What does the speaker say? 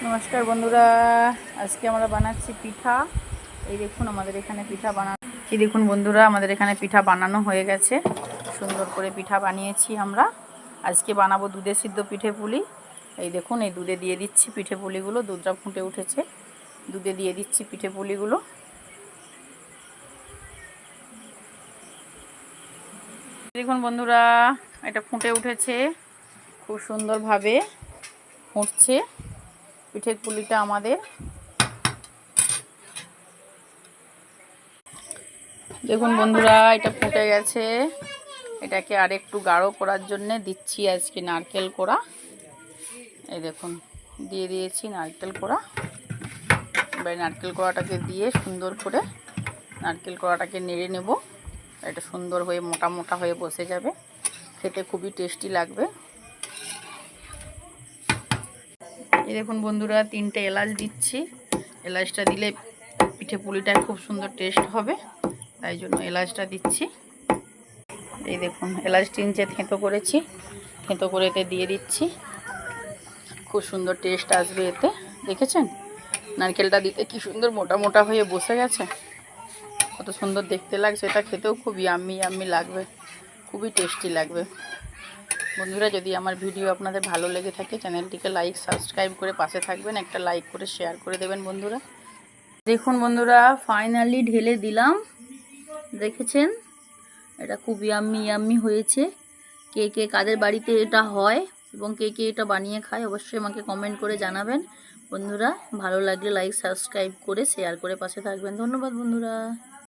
নমস্কার বন্ধুরা, আজকে আমরা বানাচ্ছি পিঠা। এই দেখুন আমাদের এখানে পিঠা বানানো। এই দেখুন বন্ধুরা, আমাদের এখানে পিঠা বানানো হয়ে গেছে। সুন্দর করে পিঠা বানিয়েছি আমরা। আজকে বানাবো দুধে সিদ্ধ পিঠে পুলি। এই দেখুন, এই দুধে দিয়ে দিচ্ছি পিঠে পুলিগুলো। দুধটা ফুটে উঠেছে, দুধে দিয়ে দিচ্ছি পিঠে পুলিগুলো। দেখুন বন্ধুরা, এটা ফুটে উঠেছে, খুব সুন্দরভাবে ফুটছে পিঠে পুলিটা আমাদের। দেখুন বন্ধুরা, এটা ফুটে গেছে। এটাকে আর একটু গাঢ় করার জন্য দিচ্ছি আজকে নারকেল কোড়া। এই দেখুন, দিয়ে দিয়েছি নারকেল কোড়া। এবার নারকেল কোড়াটাকে দিয়ে সুন্দর করে নারকেল কোড়াটাকে নেড়ে নেব। এটা সুন্দর হয়ে মোটা মোটা হয়ে বসে যাবে, খেতে খুবই টেস্টি লাগবে। এই দেখুন বন্ধুরা, 3টে এলাচ দিচ্ছি। এলাচটা দিলে পিঠে পুলিটা খুব সুন্দর টেস্ট হবে, তাই জন্য এলাচটা দিচ্ছি। এই দেখুন, এলাচ 3টে থেঁতো করেছি, থেঁতো করে এতে দিয়ে দিচ্ছি। খুব সুন্দর টেস্ট আসবে এতে। দেখেছেন নারকেলটা দিতে কি সুন্দর মোটা মোটা হয়ে বসে গেছে, কত সুন্দর দেখতে লাগছে। এটা খেতেও খুব ইয়াম্মি ইয়াম্মি লাগবে, খুবই টেস্টি লাগবে। বন্ধুরা, যদি আমার ভিডিও আপনাদের ভালো লেগে থাকে, চ্যানেলটিকে লাইক সাবস্ক্রাইব করে পাশে থাকবেন, একটা লাইক করে শেয়ার করে দেবেন বন্ধুরা। দেখুন বন্ধুরা, ফাইনালি ঢেলে দিলাম। দেখেছেন, এটা খুব ইয়াম্মি ইয়াম্মি হয়েছে। কে কে কাদের বাড়িতে এটা হয় এবং কে কে এটা বানিয়ে খায় অবশ্যই আমাকে কমেন্ট করে জানাবেন বন্ধুরা। ভালো লাগলে লাইক সাবস্ক্রাইব করে শেয়ার করে পাশে থাকবেন। ধন্যবাদ বন্ধুরা।